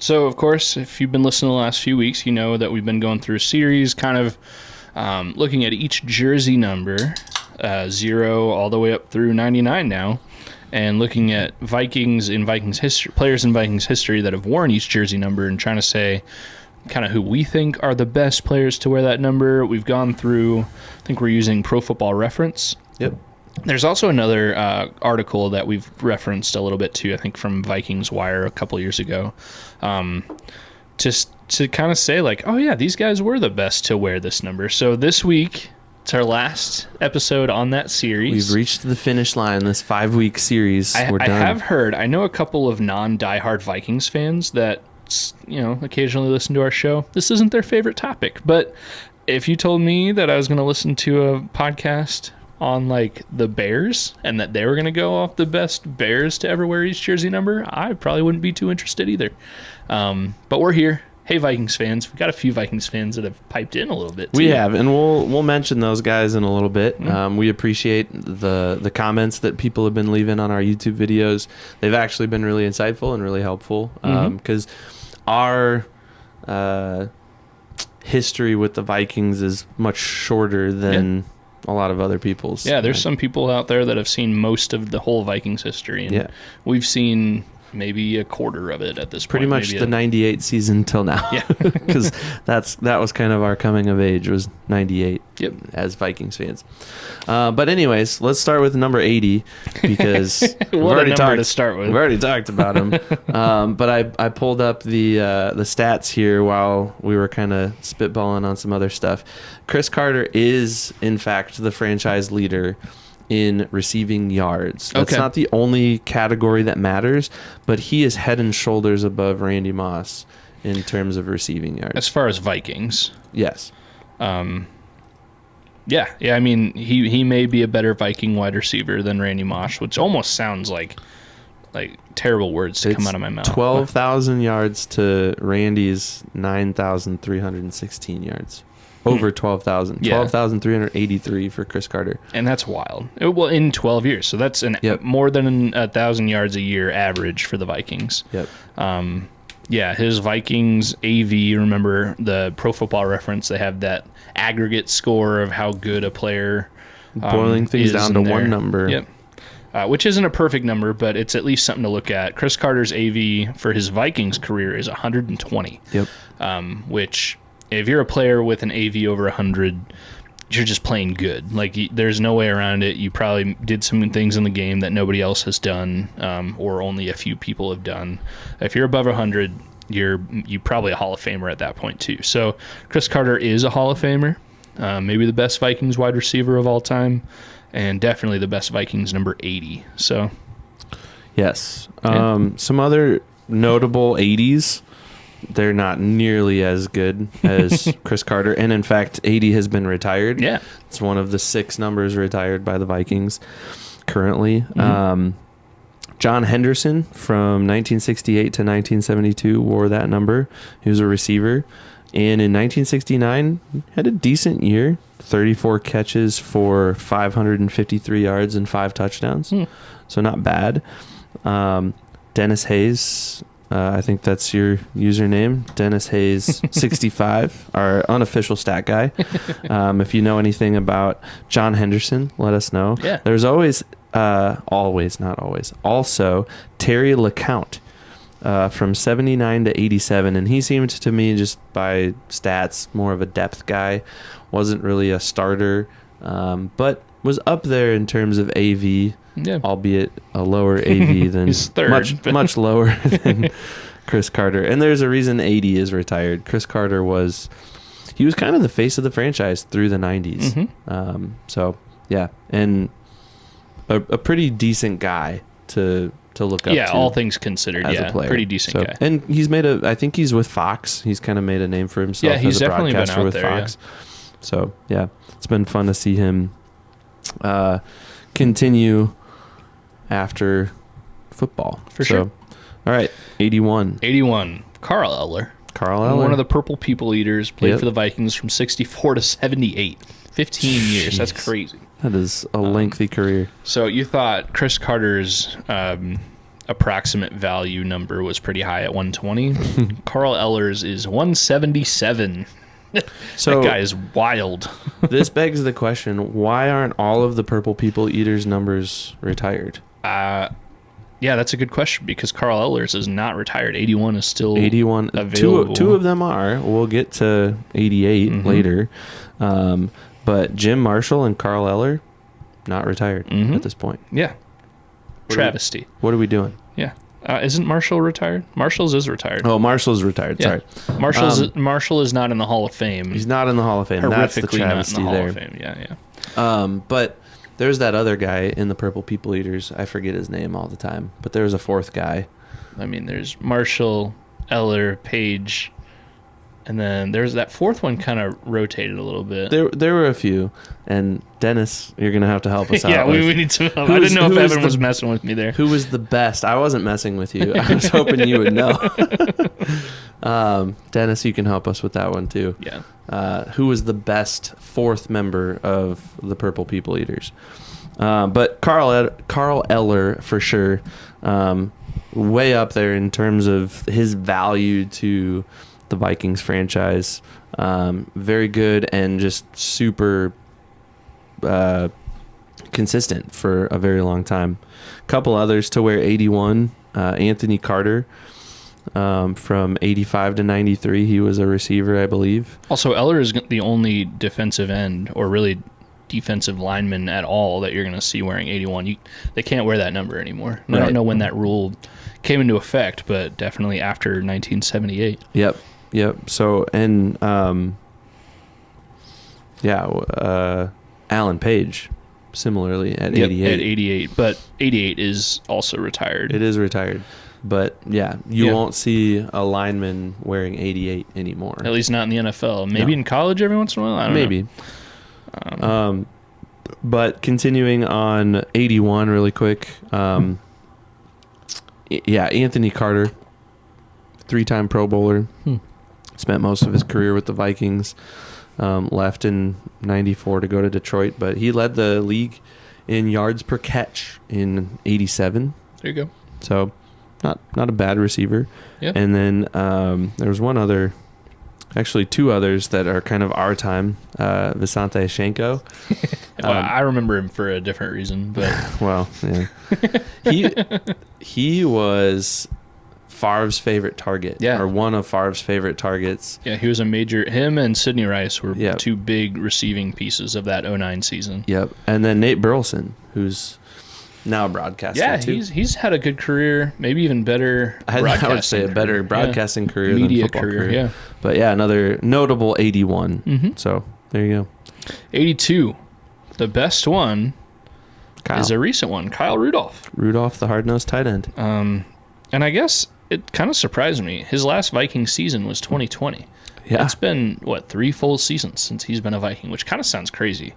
So, of course, if you've been listening the last few weeks, you know that we've been going through a series kind of looking at each jersey number, 0 all the way up through 99 now, and looking at Vikings history, players in Vikings history that have worn each jersey number and trying to say kind of who we think are the best players to wear that number. We've gone through, I think we're using Pro Football Reference. Yep. There's also another article that we've referenced a little bit too, I think from Vikings Wire a couple years ago, just to kind of say like, oh yeah, these guys were the best to wear this number. So this week, it's our last episode on that series. We've reached the finish line, this 5-week series. We're done. I have heard, I know a couple of non-diehard Vikings fans that, occasionally listen to our show. This isn't their favorite topic, but if you told me that I was going to listen to a podcast on like the Bears and that they were going to go off the best Bears to ever wear each jersey number, I probably wouldn't be too interested either. But we're here. Hey, Vikings fans. We've got a few Vikings fans that have piped in a little bit, too. We have, and we'll mention those guys in a little bit. We appreciate the comments that people have been leaving on our YouTube videos. They've actually been really insightful and really helpful because our history with the Vikings is much shorter than a lot of other people's. Yeah, there's some people out there that have seen most of the whole Vikings history, and we've seen maybe a quarter of it at this point. Pretty much the 98 season till now. Yeah. Because that was kind of our coming of age, was 98 as Vikings fans. But anyways, let's start with number 80 because we've already talked about him. But I pulled up the stats here while we were kind of spitballing on some other stuff. Chris Carter is, in fact, the franchise leader in receiving yards. That's not the only category that matters, but he is head and shoulders above Randy Moss in terms of receiving yards. As far as Vikings. Yes. Yeah, I mean, he may be a better Viking wide receiver than Randy Moss, which almost sounds like terrible words to come out of my mouth. 12,000 yards to Randy's 9,316 yards. Over 12,000. 12,383 for Chris Carter. And that's wild. Well, in 12 years. So that's more than 1,000 yards a year average for the Vikings. Yep. His Vikings AV, remember the Pro Football Reference, they have that aggregate score of how good a player boiling things down to one number. Yep. Which isn't a perfect number, but it's at least something to look at. Chris Carter's AV for his Vikings career is 120. Yep. Which, if you're a player with an AV over 100, you're just playing good. Like, there's no way around it. You probably did some things in the game that nobody else has done, or only a few people have done. If you're above 100, you're probably a Hall of Famer at that point too. So Chris Carter is a Hall of Famer, maybe the best Vikings wide receiver of all time, and definitely the best Vikings number 80. So, yes. Some other notable 80s. They're not nearly as good as Chris Carter. And, in fact, 80 has been retired. Yeah. It's one of the 6 numbers retired by the Vikings currently. John Henderson from 1968 to 1972 wore that number. He was a receiver. And in 1969, had a decent year. 34 catches for 553 yards and 5 touchdowns. So not bad. Dennis Hayes... I think that's your username, Dennis Hayes 65, our unofficial stat guy. If you know anything about John Henderson, let us know. Yeah. There's always, not always, also Terry LeCount from 79 to 87, and he seemed to me, just by stats, more of a depth guy. Wasn't really a starter, but was up there in terms of AV. Yeah. Albeit a lower AV than He's third, much lower than Chris Carter. And there's a reason 80 is retired. Chris Carter was kind of the face of the franchise through the 90s. So yeah, and a pretty decent guy to look up to. Yeah, all things considered, as a player. Pretty decent guy. And he's I think he's with Fox. He's kind of made a name for himself he's as a definitely broadcaster been out with there, Fox. So yeah, it's been fun to see him continue after football. For sure. All right, 81. Carl Eller. One of the Purple People Eaters, played for the Vikings from 64 to 78. 15 years. That's crazy. That is a lengthy career. So you thought Chris Carter's approximate value number was pretty high at 120. Carl Eller's is 177. So that guy is wild. This begs the question, why aren't all of the Purple People Eaters numbers retired? Yeah, that's a good question because Carl Eller's is not retired. 81 is still 81. available. Two of them are. We'll get to 88 later. But Jim Marshall and Carl Eller, not retired at this point. Yeah. Travesty. What are we doing? Yeah. Isn't Marshall retired? Marshall's is retired. Oh, Marshall's retired. Yeah. Sorry. Marshall is not in the Hall of Fame. He's not in the Hall of Fame. That's the Horrifically travesty not in the there. Hall of Fame. Yeah. But there's that other guy in the Purple People Eaters. I forget his name all the time. But there was a fourth guy. I mean, there's Marshall, Eller, Page, and then there's that fourth one kind of rotated a little bit. There were a few. And Dennis, you're going to have to help us out. Yeah, we need some help. I didn't know if Evan was messing with me there. Who was the best? I wasn't messing with you. I was hoping you would know. Dennis, you can help us with that one too. Yeah. Who was the best fourth member of the Purple People Eaters? But Carl Eller, for sure, way up there in terms of his value to the Vikings franchise. Very good and just super consistent for a very long time. Couple others to wear 81. Anthony Carter, from 85 to 93, he was a receiver, I believe. Also, Eller is the only defensive end or really defensive lineman at all that you're going to see wearing 81. They can't wear that number anymore. I don't know when that rule came into effect, but definitely after 1978. Yep. So, and Alan Page, similarly at 88. At 88, but 88 is also retired. It is retired. But, you won't see a lineman wearing 88 anymore. At least not in the NFL. Maybe in college every once in a while? I don't know. But continuing on 81 really quick. Anthony Carter, 3-time Pro Bowler. Spent most of his career with the Vikings. Left in 94 to go to Detroit, but he led the league in yards per catch in 87. There you go. So not a bad receiver. Yeah. And then there was two others that are kind of our time. Visante Shenko. Well, I remember him for a different reason, but well, yeah. He was Favre's favorite target, or one of Favre's favorite targets. Yeah, he was him and Sidney Rice were Yep. two big receiving pieces of that 09 season. Yep. And then Nate Burleson, who's now a broadcaster too. He's had a good career, maybe even better I would say a better broadcasting career media than football career. Yeah. But another notable 81. So there you go. 82. The best one Kyle. is a recent one, Kyle Rudolph. Rudolph, the hard-nosed tight end. And I guess it kind of surprised me. His last Viking season was 2020. Yeah. It's been, 3 full seasons since he's been a Viking, which kind of sounds crazy.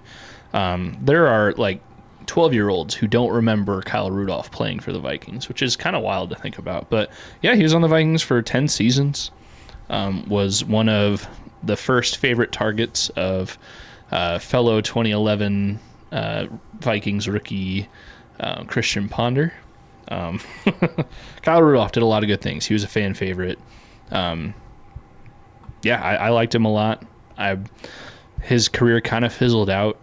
There are, 12-year-olds who don't remember Kyle Rudolph playing for the Vikings, which is kind of wild to think about. But, yeah, he was on the Vikings for 10 seasons, was one of the first favorite targets of fellow 2011 Vikings rookie Christian Ponder. Kyle Rudolph did a lot of good things. He was a fan favorite. I liked him a lot. His career kind of fizzled out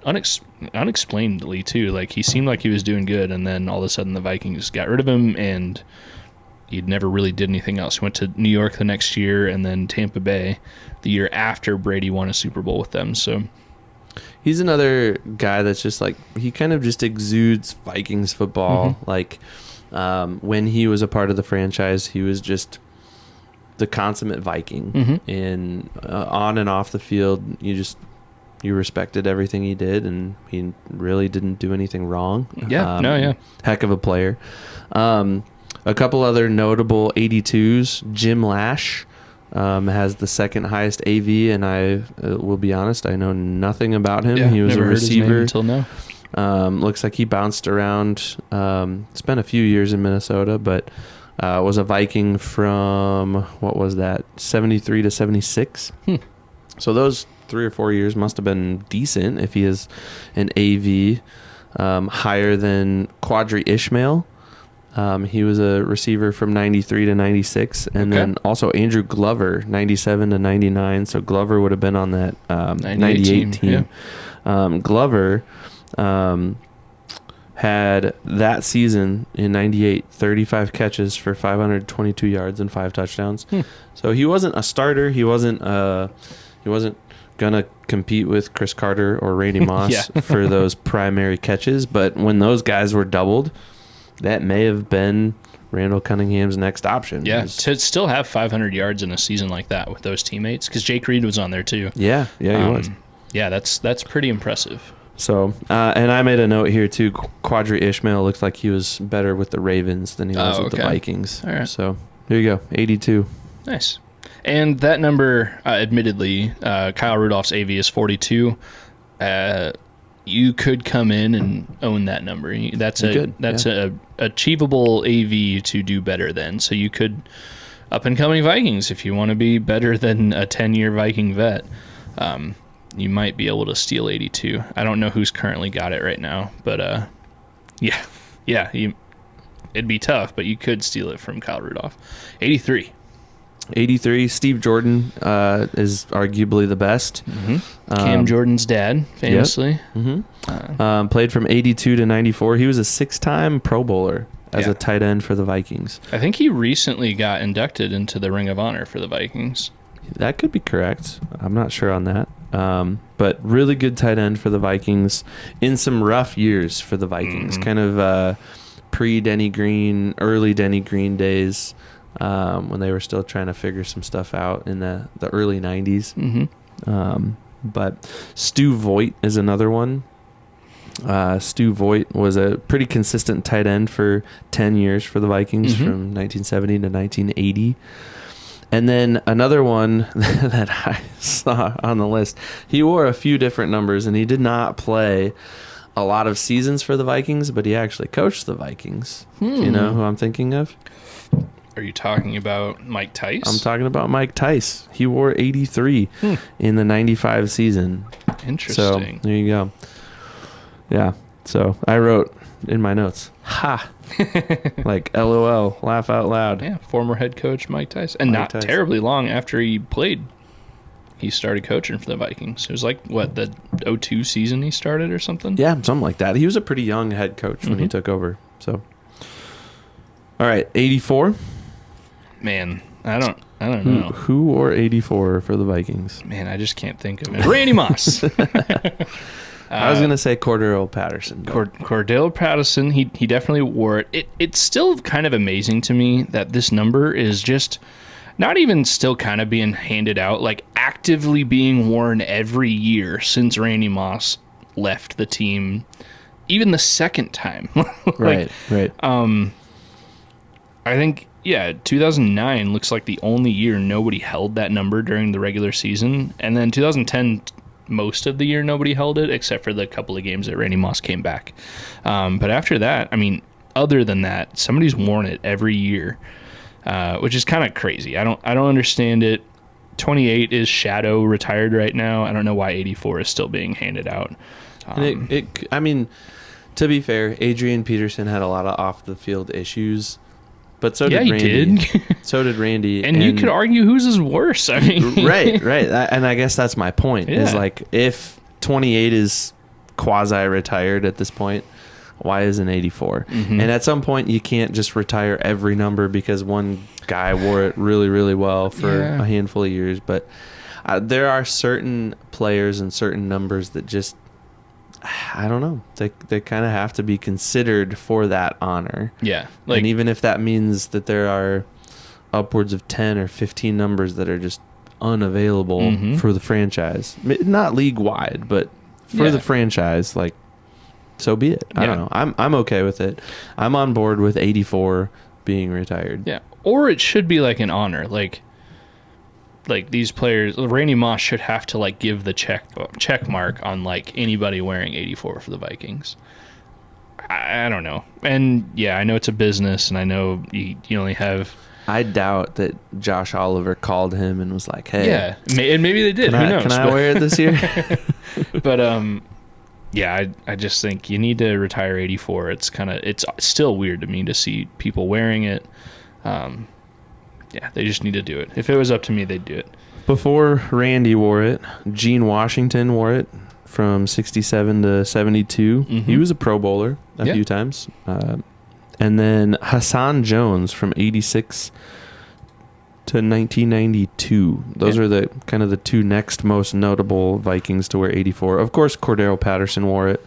unexplainedly too. He seemed like he was doing good, and then all of a sudden the Vikings got rid of him, and he never really did anything else. He went to New York the next year, and then Tampa Bay the year after Brady won a Super Bowl with them. So he's another guy that's just he kind of just exudes Vikings football. When he was a part of the franchise, he was just the consummate Viking. And on and off the field, you respected everything he did, and he really didn't do anything wrong. Heck of a player. A couple other notable 82s. Jim Lash has the second highest AV, and I will be honest, I know nothing about him. He was a receiver until now. Looks like he bounced around, spent a few years in Minnesota, but was a Viking from, 73 to 76? So those 3 or 4 years must have been decent if he is an AV higher than Quadri Ishmael, He was a receiver from 93 to 96. And then also Andrew Glover, 97 to 99. So Glover would have been on that 98 team. Yeah. Glover had that season in 98, 35 catches for 522 yards and 5 touchdowns. So he wasn't a starter. He wasn't gonna compete with Chris Carter or Randy Moss for those primary catches. But when those guys were doubled, that may have been Randall Cunningham's next option. Yeah, to still have 500 yards in a season like that with those teammates, because Jake Reed was on there too. Yeah, he was. Yeah, that's pretty impressive. So, and I made a note here too. Quadri Ishmael looked like he was better with the Ravens than he was with the Vikings. All right. So here you go, 82. Nice. And that number, admittedly, Kyle Rudolph's AV is 42. You could come in and own that number. That's a achievable AV to do better than. So you could up and coming Vikings, if you want to be better than a 10-year Viking vet. You might be able to steal 82. I don't know who's currently got it right now, but it'd be tough, but you could steal it from Kyle Rudolph. 83. 83. Steve Jordan is arguably the best. Cam Jordan's dad, famously. Yep. Played from 82 to 94. He was a 6-time Pro Bowler as a tight end for the Vikings. I think he recently got inducted into the Ring of Honor for the Vikings. That could be correct. I'm not sure on that. But really good tight end for the Vikings in some rough years for the Vikings. Kind of pre-Denny Green, early Denny Green days. When they were still trying to figure some stuff out in the early 90s. But Stu Voigt is another one. Stu Voigt was a pretty consistent tight end for 10 years for the Vikings from 1970 to 1980. And then another one that I saw on the list, he wore a few different numbers, and he did not play a lot of seasons for the Vikings, but he actually coached the Vikings. Do you know who I'm thinking of? Are you talking about Mike Tice? I'm talking about Mike Tice. He wore 83 in the 95 season. Interesting. So there you go. Yeah. So I wrote in my notes, ha, like LOL, laugh out loud. Yeah. Former head coach Mike Tice. And not terribly long after he played, he started coaching for the Vikings. It was like, what, the 02 season he started or something? Yeah, something like that. He was a pretty young head coach when he took over. So, all right, 84. Man, I don't know. Who wore 84 for the Vikings? Man, I just can't think of it. Randy Moss. I was going to say Cordero Patterson. Cordero Patterson, he definitely wore it. It's still kind of amazing to me that this number is just not even still kind of being handed out, like actively being worn every year since Randy Moss left the team, even the second time. Right. I think, 2009 looks like the only year nobody held that number during the regular season. And then 2010, most of the year nobody held it, except for the couple of games that Randy Moss came back. But after that, I mean, other than that, somebody's worn it every year, which is kind of crazy. I don't understand it. 28 is shadow retired right now. I don't know why 84 is still being handed out. I mean, to be fair, Adrian Peterson had a lot of off-the-field issues. But so did Randy. So did Randy. And you could argue whose is worse. I mean, right. And I guess that's my point. Is like, if 28 is quasi-retired at this point, why isn't 84? And at some point, you can't just retire every number because one guy wore it really, really well for a handful of years. But there are certain players and certain numbers that just, I don't know. They kind of have to be considered for that honor. Yeah. And even if that means that there are upwards of 10 or 15 numbers that are just unavailable for the franchise, not league wide, but for the franchise, like, so be it. I don't know. I'm okay with it. I'm on board with 84 being retired. Yeah. Or it should be like an honor. Like these players, Randy Moss should have to like give the check mark on like anybody wearing 84 for the Vikings. I don't know. And I know it's a business, and I know you only have. I doubt that Josh Oliver called him and was like, "Hey, and maybe they did. Who knows? Can I wear it this year?" But Yeah, I just think you need to retire 84. It's still weird to me to see people wearing it. Yeah, they just need to do it. If it was up to me, they'd do it. Before Randy wore it, Gene Washington wore it from 67 to 72. Mm-hmm. He was a Pro Bowler a few times. And then Hassan Jones from 86 to 1992. Those are the kind of the two next most notable Vikings to wear 84. Of course, Cordero Patterson wore it.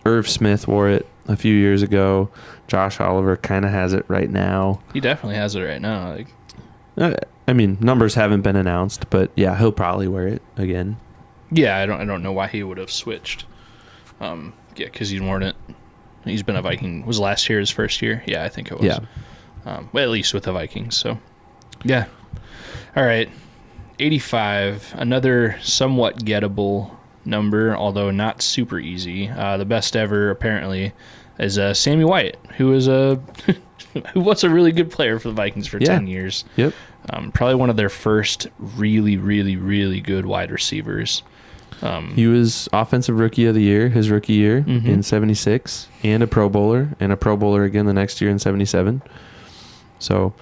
Irv Smith wore it a few years ago. Josh Oliver kind of has it right now. He definitely has it right now. I mean, numbers haven't been announced, but yeah, he'll probably wear it again. Yeah, I don't know why he would have switched. Yeah, because he's worn it. He's been a Viking. Was last year his first year? Yeah, I think it was. Yeah. Well, at least with the Vikings. So, yeah. All right. 85, another somewhat gettable number, although not super easy. The best ever, apparently, is Sammy White, who was a really good player for the Vikings for 10 years. Yep. Probably one of their first really, really, really good wide receivers. He was Offensive Rookie of the Year, his rookie year in 76, and a Pro Bowler again the next year in 77. So,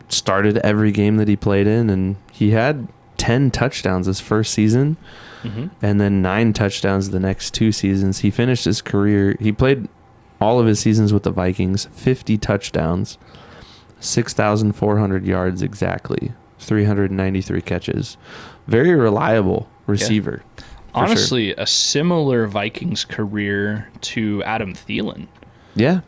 started every game that he played in, and he had 10 touchdowns his first season, and then 9 touchdowns the next 2 seasons. He finished his career, he played all of his seasons with the Vikings, 50 touchdowns, 6,400 yards exactly, 393 catches. Very reliable receiver. Yeah. Honestly, a similar Vikings career to Adam Thielen. Yeah.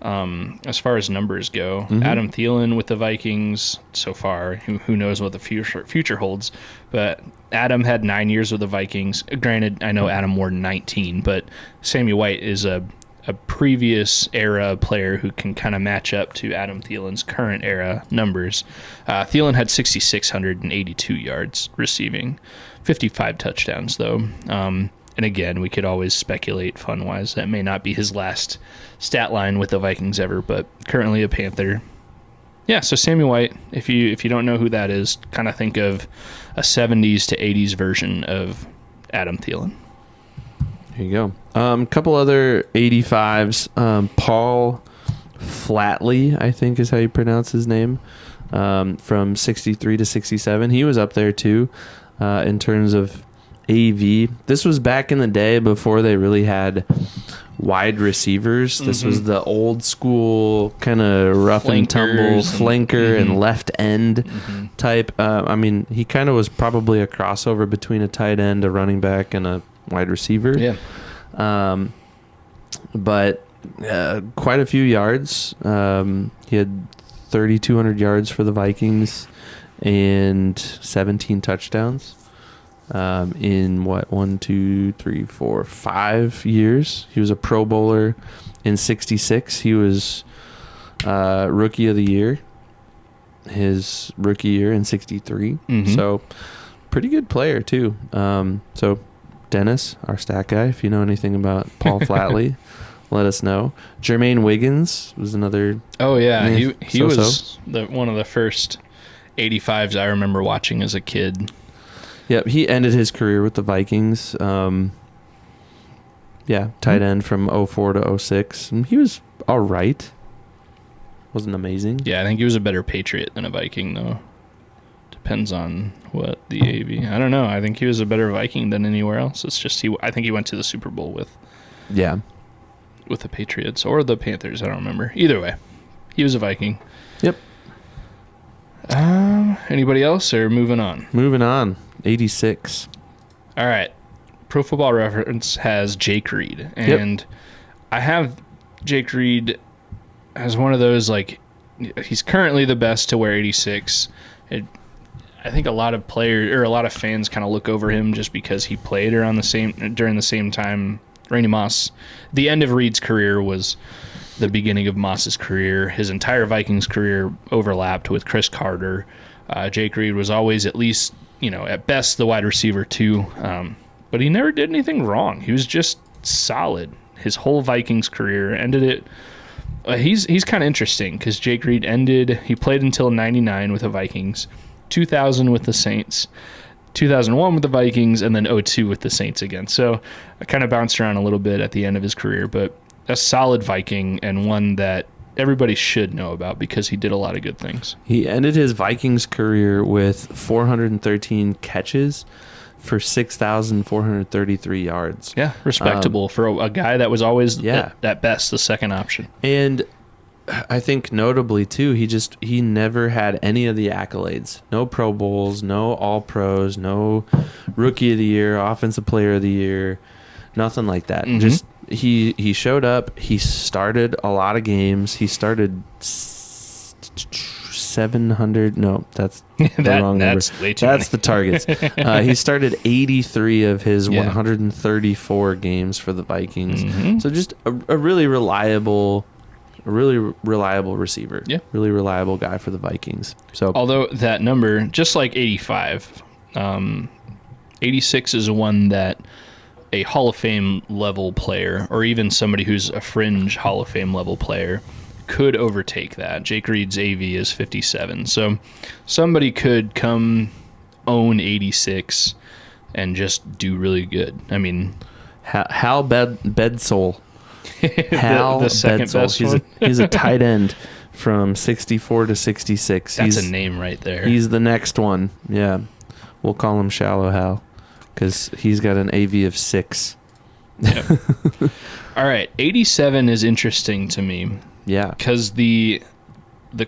As far as numbers go, Adam Thielen with the Vikings so far. Who knows what the future holds? But Adam had 9 years with the Vikings. Granted, I know Adam wore 19, but Sammy White is a previous era player who can kind of match up to Adam Thielen's current era numbers. Thielen had 6,682 yards receiving, 55 touchdowns though. And again, we could always speculate fun-wise that may not be his last stat line with the Vikings ever, but currently a Panther. Yeah, so Sammy White, if you don't know who that is, kind of think of a 70s to 80s version of Adam Thielen. Here you go. A couple other 85s. Paul Flatley, I think is how you pronounce his name, from 63 to 67. He was up there too in terms of AV. This was back in the day before they really had wide receivers. This was the old school kind of rough and tumble flanker and left end type. I mean, he kind of was probably a crossover between a tight end, a running back, and a wide receiver. Yeah. But quite a few yards. He had 3,200 yards for the Vikings and 17 touchdowns in 5 years. He was a Pro Bowler in 66. He was Rookie of the Year his rookie year in 63. So pretty good player too. So Dennis, our stat guy, if you know anything about Paul Flatley, let us know. Jermaine Wiggins was another. Oh yeah, he was one of the first 85s I remember watching as a kid. Yep, he ended his career with the Vikings. Tight end from 04 to 06. And he was all right. Wasn't amazing. Yeah, I think he was a better Patriot than a Viking though. Depends on what the AV. I don't know. I think he was a better Viking than anywhere else. It's just I think he went to the Super Bowl with the Patriots or the Panthers. I don't remember. Either way, he was a Viking. Yep. Anybody else or moving on? Moving on. 86. All right. Pro Football Reference has Jake Reed, and I have Jake Reed as one of those, like, he's currently the best to wear 86. I think a lot of players or a lot of fans kind of look over him just because he played during the same time. Randy Moss, the end of Reed's career was the beginning of Moss's career. His entire Vikings career overlapped with Chris Carter. Jake Reed was always at least, at best the wide receiver too, but he never did anything wrong. He was just solid. His whole Vikings career ended it. He's kind of interesting because Jake Reed he played until 99 with the Vikings, 2000 with the Saints, 2001 with the Vikings, and then 02 with the Saints again. So I kind of bounced around a little bit at the end of his career, but a solid Viking and one that everybody should know about because he did a lot of good things. He ended his Vikings career with 413 catches for 6,433 yards. Yeah, respectable for a guy that was always at best the second option. And I think notably too, he never had any of the accolades. No Pro Bowls, no All Pros, no Rookie of the Year, Offensive Player of the Year, nothing like that. Mm-hmm. Just he showed up. He started a lot of games. He started 700. No, that's the wrong number. That's way too That's many. the targets. He started 83 of his 134 games for the Vikings. Mm-hmm. So just a really reliable receiver. Yeah. Really reliable guy for the Vikings. So Although that number, just like 85, 86 is one that a Hall of Fame level player, or even somebody who's a fringe Hall of Fame level player, could overtake that. Jake Reed's AV is 57. So somebody could come own 86 and just do really good. I mean, Hal Bedsole. the second best one. He's a tight end from 64 to 66. That's a name right there. He's the next one. Yeah. We'll call him Shallow Hal because he's got an AV of 6. Yep. All right. 87 is interesting to me. Yeah. Because the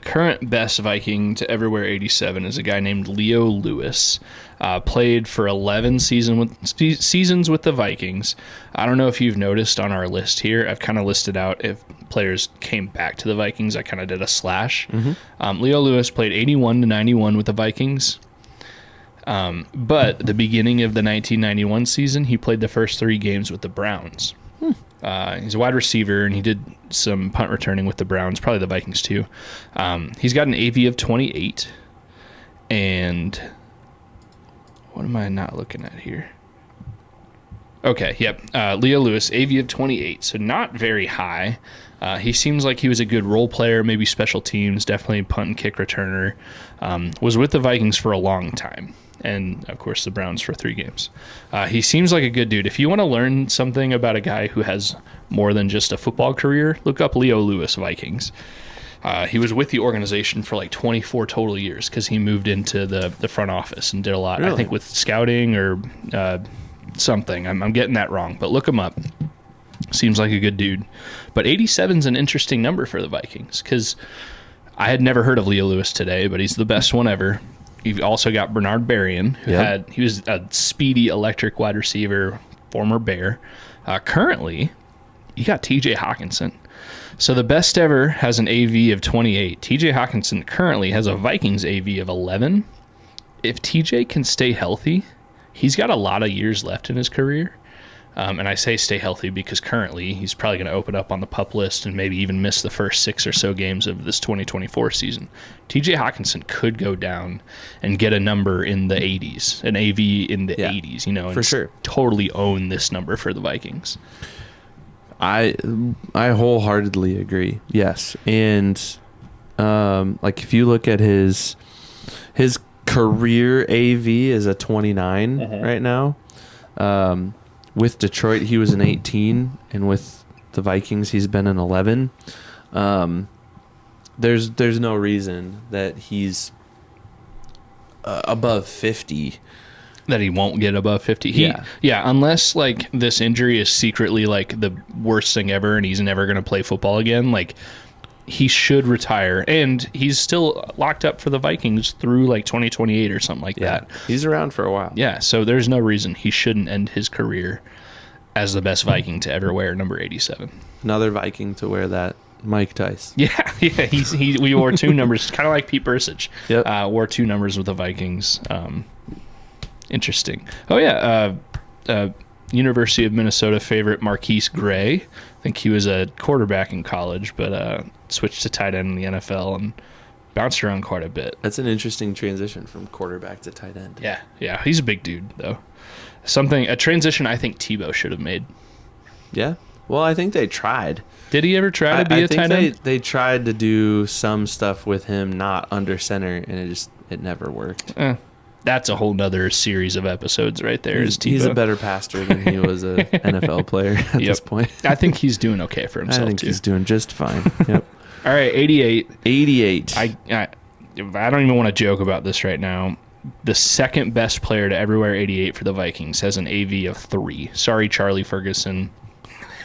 current best Viking to ever wear 87 is a guy named Leo Lewis. Played for 11 seasons with the Vikings. I don't know if you've noticed on our list here, I've kind of listed out if players came back to the Vikings. I kind of did a slash. Mm-hmm. Leo Lewis played 81 to 91 with the Vikings. But the beginning of the 1991 season, he played the first 3 games with the Browns. He's a wide receiver, and he did some punt returning with the Browns, probably the Vikings too. He's got an AV of 28, and what am I not looking at here? Okay, yep. Leo Lewis, AV of 28, so not very high. He seems like he was a good role player, maybe special teams, definitely punt and kick returner. Was with the Vikings for a long time. And, of course, the Browns for 3 games. He seems like a good dude. If you want to learn something about a guy who has more than just a football career, look up Leo Lewis Vikings. He was with the organization for like 24 total years because he moved into the front office and did a lot, Really? I think, with scouting or something. I'm getting that wrong, but look him up. Seems like a good dude. But 87's an interesting number for the Vikings because I had never heard of Leo Lewis today, but he's the best one ever. You've also got Bernard Berrien, who he was a speedy electric wide receiver, former Bear. Currently, you got TJ Hawkinson. So the best ever has an AV of 28. TJ Hawkinson currently has a Vikings AV of 11. If TJ can stay healthy, he's got a lot of years left in his career. And I say stay healthy because currently he's probably going to open up on the PUP list and maybe even miss the first 6 or so games of this 2024 season. TJ Hawkinson could go down and get a number in the 80s, an AV in the 80s, and for sure. Totally own this number for the Vikings. I wholeheartedly agree. Yes. And like if you look at his career AV is a 29 right now. With Detroit, he was an 18, and with the Vikings, he's been an 11. There's no reason that he's above 50. That he won't get above 50. Unless like this injury is secretly like the worst thing ever, and he's never going to play football again. Like he should retire, and he's still locked up for the Vikings through like 2028 or something like that. He's around for a while. Yeah, so there's no reason he shouldn't end his career as the best Viking to ever wear number 87. Another Viking to wear that, Mike Tice. Yeah, we wore 2 numbers, kind of like Pete Bursich. Yep. Wore 2 numbers with the Vikings. Interesting. Oh yeah, University of Minnesota favorite Marquise Gray. I think he was a quarterback in college, but switched to tight end in the NFL and bounced around quite a bit. That's an interesting transition from quarterback to tight end. Yeah, he's a big dude though. A transition I think Tebow should have made. Yeah. Well, I think they tried. Did he ever try to be a tight end? They tried to do some stuff with him not under center, and it never worked. That's a whole nother series of episodes right there. He's a better pastor than he was an NFL player at this point. I think he's doing okay for himself, I think too. he's doing just fine. Yep. All right, 88. 88. I don't even want to joke about this right now. The second best player to ever wear 88 for the Vikings has an AV of 3. Sorry, Charlie Ferguson.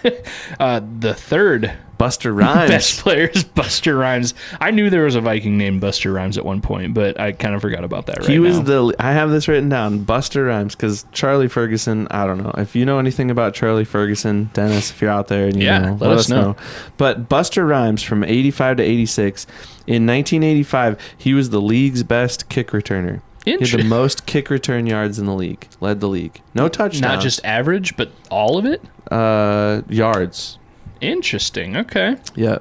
The third Buster Rhymes. best player is Buster Rhymes. I knew there was a Viking named Buster Rhymes at one point, but I kind of forgot about that right He was now. I have this written down, Buster Rhymes, because Charlie Ferguson, I don't know. If you know anything about Charlie Ferguson, Dennis, if you're out there and you know, let us know. But Buster Rhymes from 85 to 86, in 1985, he was the league's best kick returner. He had the most kick return yards in the league. Led the league. No touchdowns. Not just average, but all of it? Yards. Interesting. Okay. Yeah.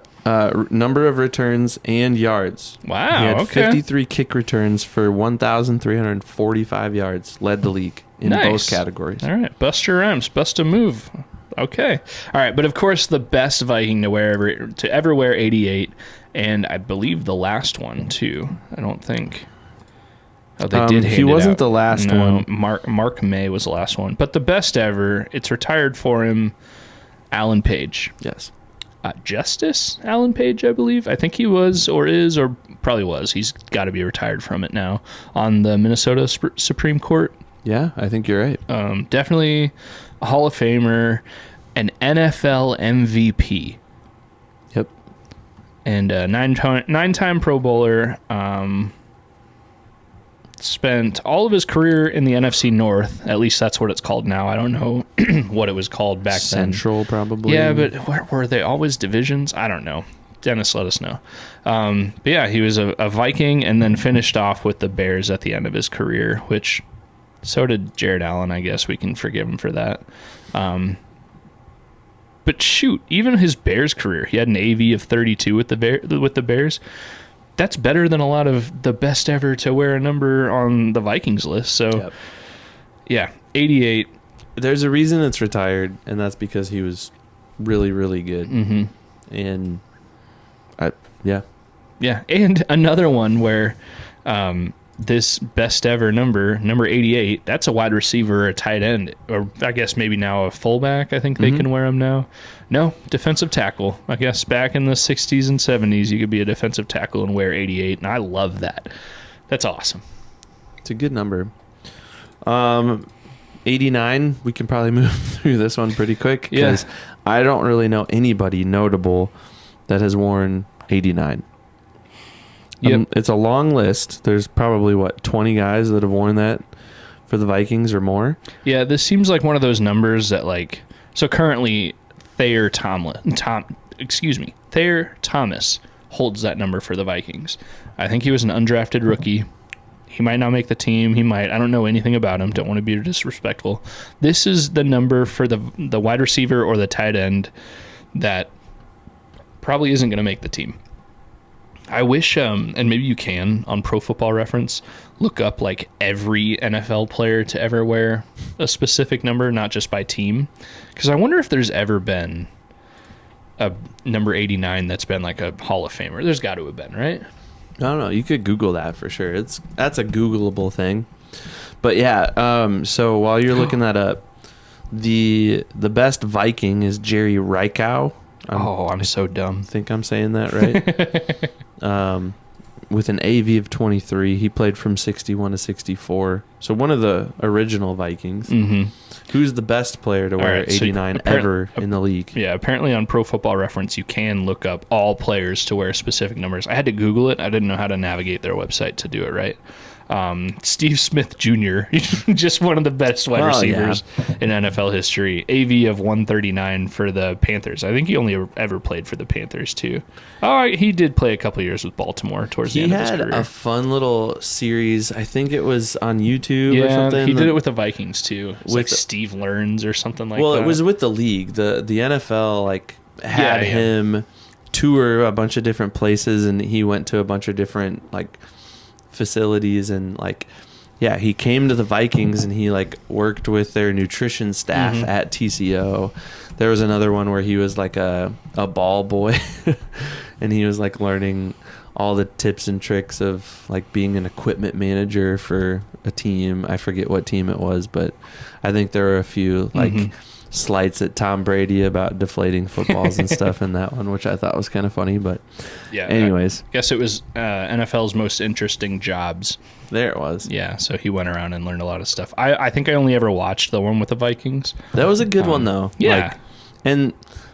Number of returns and yards. Wow. He had okay. 53 kick returns for 1,345 yards. Led the league in both categories. All right. Buster Rhymes. Bust a move. Okay. All right. But of course, the best Viking to ever wear 88, and I believe the last one, too. I don't think. Oh, they did hand He wasn't out. the last one. Mark May was the last one. But the best ever, it's retired for him, Alan Page. Yes. Justice Alan Page, I believe. I think he was or is or probably was. He's got to be retired from it now on the Minnesota Supreme Court. Yeah, I think you're right. Definitely a Hall of Famer, an NFL MVP. Yep. And a nine-time Pro Bowler. Spent all of his career in the NFC North. At least that's what it's called now. I don't know what it was called back then. Central, probably. Yeah, but were they always divisions? I don't know. Dennis, let us know. But yeah, he was a Viking and then finished off with the Bears at the end of his career, which so did Jared Allen. I guess we can forgive him for that. But shoot, even his Bears career, he had an AV of 32 with the Bears. That's better than a lot of the best ever to wear a number on the Vikings list. So, Yeah, 88. There's a reason it's retired, and that's because he was really, really good. Mm-hmm. And, Yeah, and another one where this best ever number 88, that's a wide receiver or a tight end, or I guess maybe now a fullback. I think they can wear them now. No, defensive tackle. I guess back in the 60s and 70s, you could be a defensive tackle and wear 88, and I love that. That's awesome. It's a good number. 89, we can probably move through this one pretty quick because I don't really know anybody notable that has worn 89. Yep. It's a long list. There's probably, 20 guys that have worn that for the Vikings or more? Yeah, this seems like one of those numbers that, so currently Thayer Thomas holds that number for the Vikings. I think he was an undrafted rookie. He might not make the team. He might. I don't know anything about him. Don't want to be disrespectful. This is the number for the wide receiver or the tight end that probably isn't going to make the team. I wish, and maybe you can, on Pro Football Reference, look up every NFL player to ever wear a specific number, not just by team. Because I wonder if there's ever been a number 89 that's been a Hall of Famer. There's got to have been, right? I don't know. You could Google that for sure. That's a Googleable thing. But yeah, so while you're looking that up, the best Viking is Jerry Reichow. I'm so dumb. I think I'm saying that right. With an AV of 23. He played from 61 to 64. So one of the original Vikings. Mm-hmm. Who's the best player to wear 89 ever in the league? Yeah, apparently on Pro Football Reference, you can look up all players to wear specific numbers. I had to Google it. I didn't know how to navigate their website to do it right. Steve Smith Jr., just one of the best wide receivers in NFL history. AV of 139 for the Panthers. I think he only ever played for the Panthers, too. Oh, he did play a couple years with Baltimore towards the end of his career. He had a fun little series. I think it was on YouTube or something. Yeah, he did it with the Vikings, too. It was Steve Learns or something like that. Well, it was with the league. The NFL had him tour a bunch of different places, and he went to a bunch of different facilities, and he came to the Vikings and he worked with their nutrition staff at TCO. There was another one where he was a ball boy and he was learning all the tips and tricks of like being an equipment manager for a team. I forget what team it was, but I think there were a few like slights at Tom Brady about deflating footballs and stuff in that one, which I thought was kind of funny. But yeah, anyways, I guess it was NFL's most interesting jobs. There it was. Yeah, so he went around and learned a lot of stuff. I think I only ever watched the one with the Vikings. That was a good one though. Yeah, and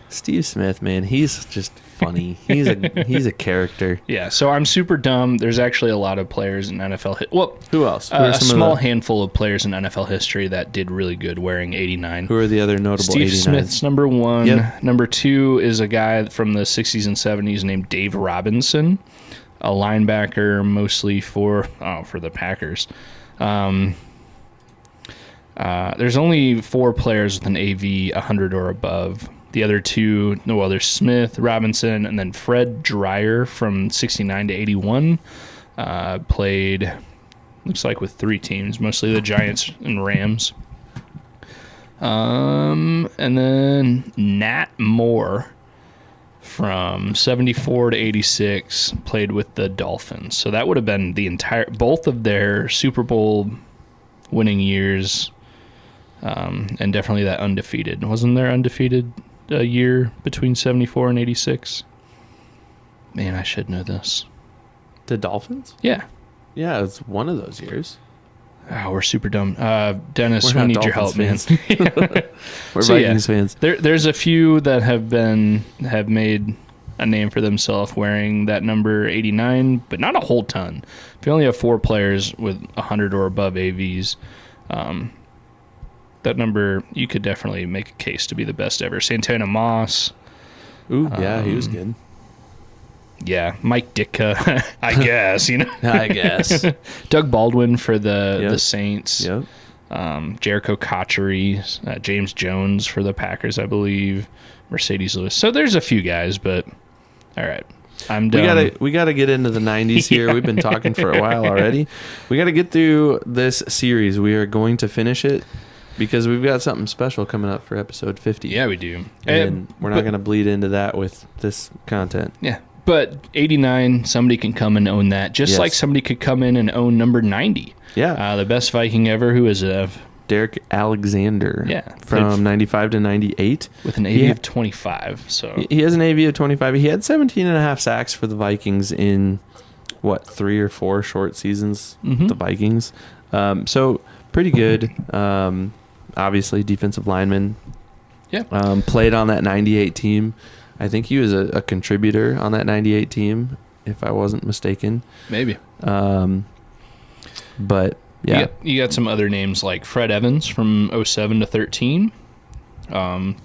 Steve Smith, man, he's just funny. He's a character. Yeah, so I'm super dumb. There's actually a lot of players in NFL. Who else? A small handful of players in NFL history that did really good wearing 89. Who are the other notable Steve 89s? Smith's number one. Yep. Number two is a guy from the 60s and 70s named Dave Robinson, a linebacker mostly for the Packers. There's only 4 players with an AV 100 or above. The other two, there's Smith, Robinson, and then Fred Dreyer from 69 to 81. Played, looks like, with 3 teams, mostly the Giants and Rams. And then Nat Moore from 74 to 86 played with the Dolphins. So that would have been both of their Super Bowl winning years, and definitely that undefeated. Wasn't there undefeated a year between 74 and 86? Man, I should know this. The Dolphins? Yeah. Yeah, it's one of those years. Oh, we're super dumb. Dennis, We're we need not your help, man. Dolphins We're Vikings fans. There's a few that have made a name for themselves wearing that number 89, but not a whole ton. If you only have 4 players with 100 or above AVs, that number, you could definitely make a case to be the best ever. Santana Moss. Ooh, yeah, he was good. Yeah, Mike Ditka, I guess, I guess. Doug Baldwin for the Saints. Yep. Jericho Cotchery, James Jones for the Packers, I believe. Mercedes Lewis. So there's a few guys, but all right. I'm done. We gotta get into the 90s here. Yeah. We've been talking for a while already. We got to get through this series. We are going to finish it because we've got something special coming up for episode 50. Yeah, we do. And we're not going to bleed into that with this content. Yeah. But 89, somebody can come and own that, just like somebody could come in and own number 90. Yeah. The best Viking ever. Who is it? Derek Alexander. Yeah. From 95 to 98. With an AV of 25. So he has an AV of 25. He had 17 and a half sacks for the Vikings in, 3 or 4 short seasons with the Vikings. So pretty good. Obviously, defensive lineman. Yeah. Played on that 98 team. I think he was a contributor on that 98 team, if I wasn't mistaken. Maybe. But yeah, you got some other names like Fred Evans from 07 to 13.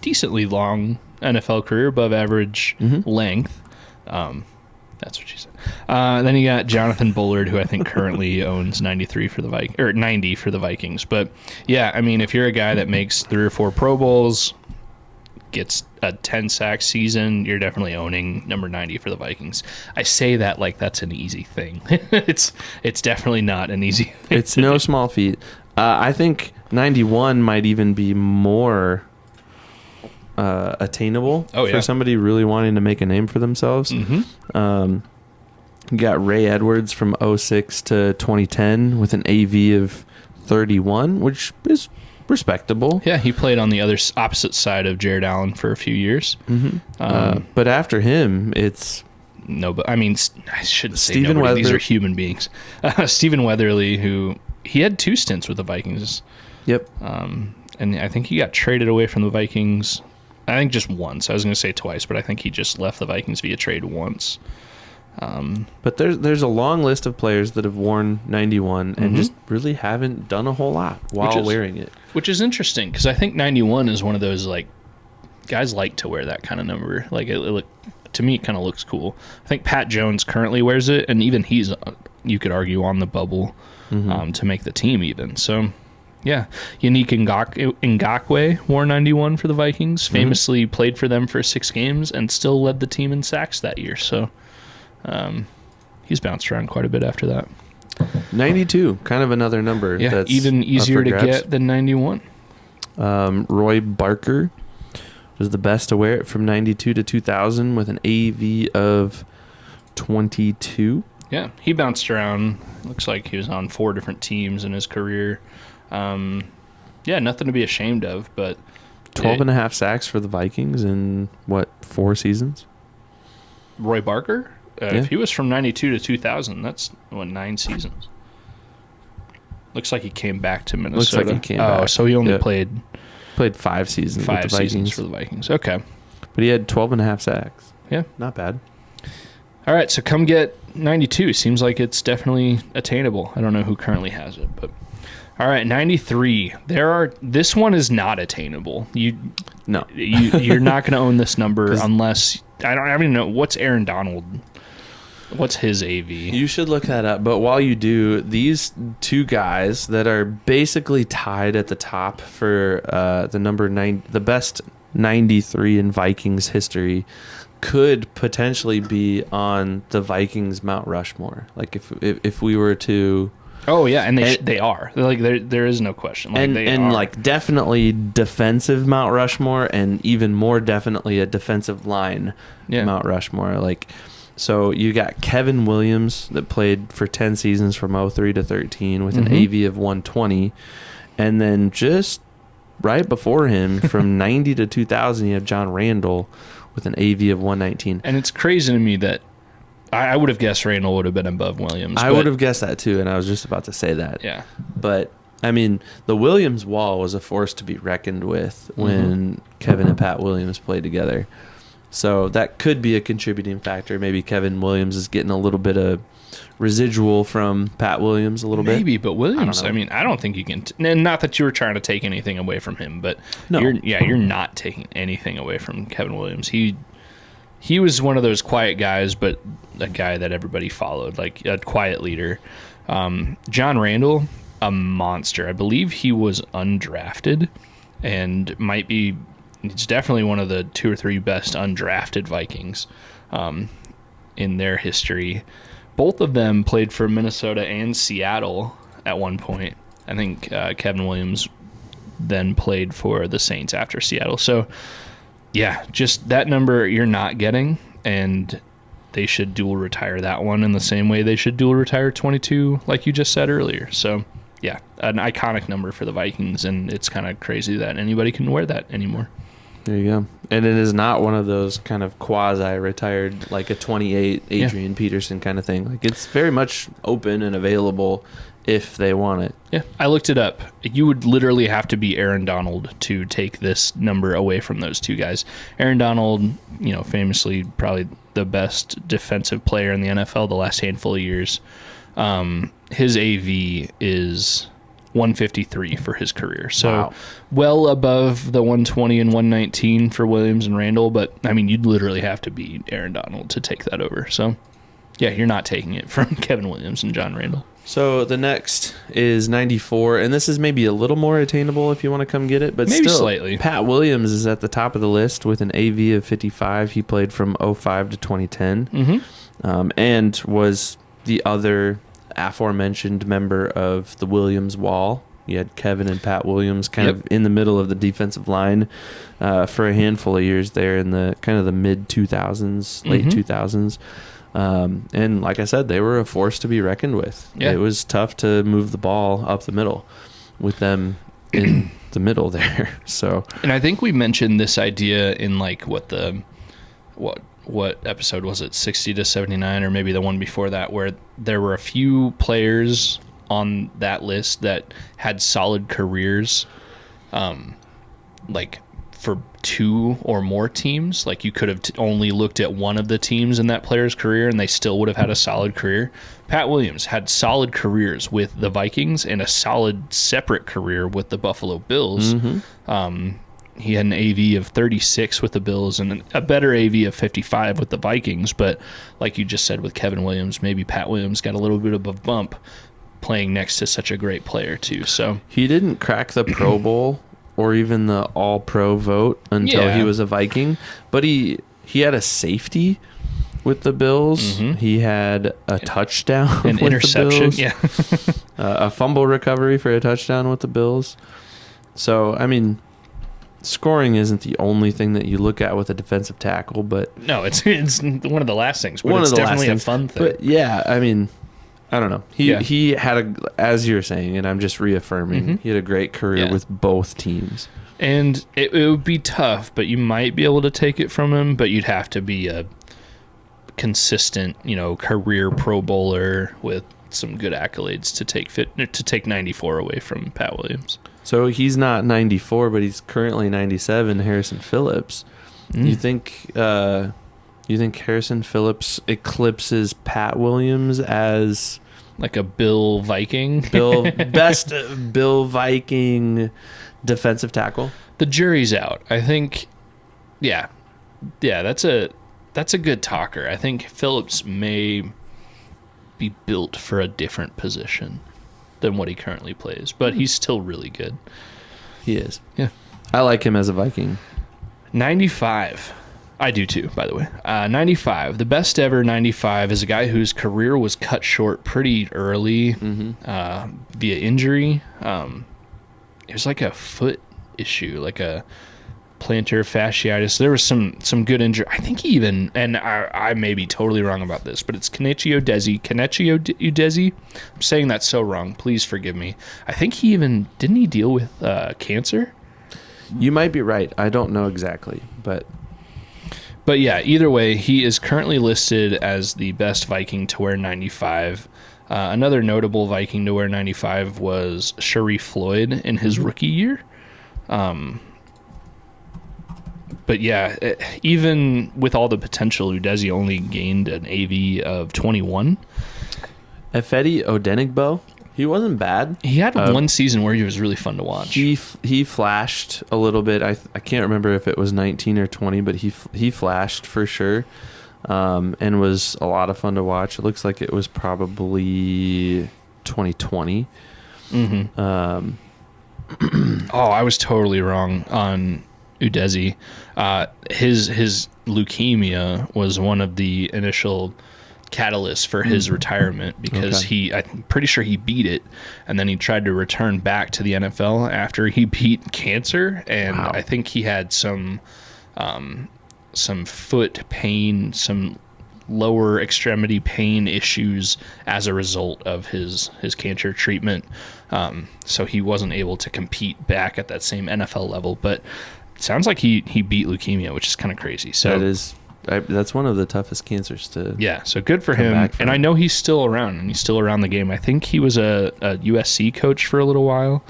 Decently long NFL career, above average length. That's what she said. Then you got Jonathan Bullard, who I think currently owns 93 for the 90 for the Vikings. But yeah, I mean, if you're a guy that makes 3 or 4 Pro Bowls, gets a 10 sack season, you're definitely owning number 90 for the Vikings. I say that like that's an easy thing. It's definitely not an easy thing. It's no small feat. I think 91 might even be more attainable for somebody really wanting to make a name for themselves. You got Ray Edwards from 06 to 2010 with an AV of 31, which is respectable. Yeah, he played on the opposite side of Jared Allen for a few years. But after him, it's but I mean, I shouldn't say Stephen nobody. These Weather- are human beings. Stephen Weatherly, who he had 2 stints with the Vikings. Yep. And I think he got traded away from the Vikings. I think just once. I was going to say twice, but I think he just left the Vikings via trade once. But there's a long list of players that have worn 91 and just really haven't done a whole lot while wearing it. Which is interesting because I think 91 is one of those, like, guys like to wear that kind of number. Like, to me, it kind of looks cool. I think Pat Jones currently wears it, and even he's, you could argue, on the bubble to make the team even. So, yeah. Yannick Ngakoue wore 91 for the Vikings, famously played for them for 6 games and still led the team in sacks that year. So, he's bounced around quite a bit after that. 92, kind of another number. Yeah, that's even easier to get than 91. Roy Barker was the best to wear it from 92 to 2000 with an AV of 22. Yeah, he bounced around. Looks like he was on 4 different teams in his career. Yeah, nothing to be ashamed of, but 12 and a half sacks for the Vikings in, 4 seasons? Roy Barker? Yeah. If he was from 92 to 2000, that's, 9 seasons. Looks like he came back to Minnesota. Looks like he came back. Oh, so he only played 5 seasons 5 with the Vikings. seasons for the Vikings. Okay. But he had 12 and a half sacks. Yeah. Not bad. All right, so come get 92. Seems like it's definitely attainable. I don't know who currently has it, but all right, 93. This one is not attainable. No. You're not going to own this number unless I don't even know what's Aaron Donald. What's his AV? You should look that up. But while you do, these 2 guys that are basically tied at the top for the number 9, the best 93 in Vikings history, could potentially be on the Vikings Mount Rushmore. Like if we were to. Oh yeah, and they are. Like there is no question. Like they are. Like definitely defensive Mount Rushmore, and even more definitely a defensive line Mount Rushmore. Like, so you got Kevin Williams that played for 10 seasons from 03 to 13 with an AV of 120, and then just right before him from 90 to 2000 you have John Randall with an AV of 119. And it's crazy to me that I would have guessed Randall would have been above Williams. I would have guessed that too, and I was just about to say that. Yeah. But, I mean, the Williams wall was a force to be reckoned with when Kevin and Pat Williams played together. So that could be a contributing factor. Maybe Kevin Williams is getting a little bit of residual from Pat Williams a little bit. Maybe, but Williams, I mean, I don't think you can. And not that you were trying to take anything away from him, but no. You're not taking anything away from Kevin Williams. He was one of those quiet guys, but a guy that everybody followed, like a quiet leader. John Randall, a monster. I believe he was undrafted and he's definitely one of the 2 or 3 best undrafted Vikings in their history. Both of them played for Minnesota and Seattle at one point. I think Kevin Williams then played for the Saints after Seattle. So, yeah, just that number you're not getting, and they should dual retire that one in the same way they should dual retire 22, like you just said earlier. So, yeah, an iconic number for the Vikings, and it's kind of crazy that anybody can wear that anymore. There you go. And it is not one of those kind of quasi-retired, like a 28 Adrian Peterson kind of thing. Like, it's very much open and available if they want it. Yeah, I looked it up. You would literally have to be Aaron Donald to take this number away from those 2 guys. Aaron Donald, famously probably the best defensive player in the NFL the last handful of years. His AV is 153 for his career. So well above the 120 and 119 for Williams and Randall. But, I mean, you'd literally have to be Aaron Donald to take that over. So, yeah, you're not taking it from Kevin Williams and John Randall. So the next is 94, and this is maybe a little more attainable if you want to come get it, but maybe still, slightly. Pat Williams is at the top of the list with an AV of 55. He played from 05 to 2010, and was the other aforementioned member of the Williams wall. You had Kevin and Pat Williams kind of in the middle of the defensive line for a handful of years there in the kind of the mid 2000s, late 2000s. And like I said, they were a force to be reckoned with. Yeah. It was tough to move the ball up the middle with them in the middle there. So, and I think we mentioned this idea in like what episode was it, 60 to 79, or maybe the one before that, where there were a few players on that list that had solid careers, like for 2 or more teams. Like you could have only looked at one of the teams in that player's career and they still would have had a solid career. Pat Williams had solid careers with the Vikings and a solid separate career with the Buffalo Bills. He had an AV of 36 with the Bills and a better AV of 55 with the Vikings. But like you just said with Kevin Williams, maybe Pat Williams got a little bit of a bump playing next to such a great player too. So he didn't crack the Pro Bowl or even the All-Pro vote until he was a Viking. But he had a safety with the Bills. He had a touchdown an with interception. The Bills. A fumble recovery for a touchdown with the Bills. So, I mean, scoring isn't the only thing that you look at with a defensive tackle, but No, it's one of the last things, but one it's of the last definitely a things. fun thing. But yeah, I mean, I don't know. Yeah. He had as you're saying, and I'm just reaffirming, Mhm. he had a great career Yeah. with both teams. And it would be tough, but you might be able to take it from him, but you'd have to be a consistent, career Pro Bowler with some good accolades to take 94 away from Pat Williams. So he's not 94, but he's currently 97. Harrison Phillips. You think Harrison Phillips eclipses Pat Williams as like a Bill Viking? best Bill Viking defensive tackle? The jury's out. I think, yeah, that's a good talker. I think Phillips may be built for a different position than what he currently plays, but he's still really good. He is. Yeah. I like him as a Viking. 95. I do too, by the way. 95. The best ever 95 is a guy whose career was cut short pretty early via injury. It was like a foot issue, like a plantar fasciitis. There was some good injury. I think he even, and I may be totally wrong about this, but it's Kenichi Udeze. I'm saying that so wrong. Please forgive me. I think didn't he deal with cancer? You might be right. I don't know exactly, but yeah, either way, he is currently listed as the best Viking to wear 95. Another notable Viking to wear 95 was Sharif Floyd in his rookie year. But yeah, even with all the potential, Udeze only gained an AV of 21. Efedi Odenigbo, he wasn't bad. He had one season where he was really fun to watch. He flashed a little bit. I can't remember if it was 19 or 20, but he flashed for sure, and was a lot of fun to watch. It looks like it was probably 2020. Oh, I was totally wrong on Udeze. His leukemia was one of the initial catalysts for his retirement because I'm pretty sure he beat it, and then he tried to return back to the NFL after he beat cancer, and Wow. I think he had some foot pain, some lower extremity pain issues as a result of his cancer treatment. So he wasn't able to compete back at that same NFL level, but it sounds like he beat leukemia, which is kind of crazy. So that's one of the toughest cancers to. yeah, so good for come him. back from. And I know he's still around, and he's still around the game. I think he was a USC coach for a little while.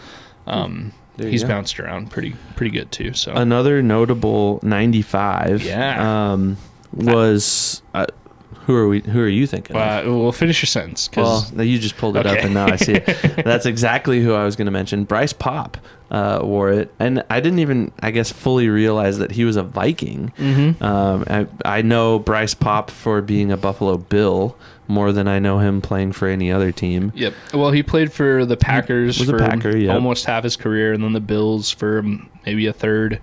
He's bounced around pretty good too. So Another notable 95. Yeah. Was who are you thinking? we'll finish your sentence. Well, you just pulled it up, and now I see it. That's exactly who I was going to mention. Bryce Pop wore it, and I didn't even, I guess, fully realize that he was a Viking. I know Bryce Pop for being a Buffalo Bill more than I know him playing for any other team. Yep. Well, he played for the Packers for almost half his career, and then the Bills for maybe a third,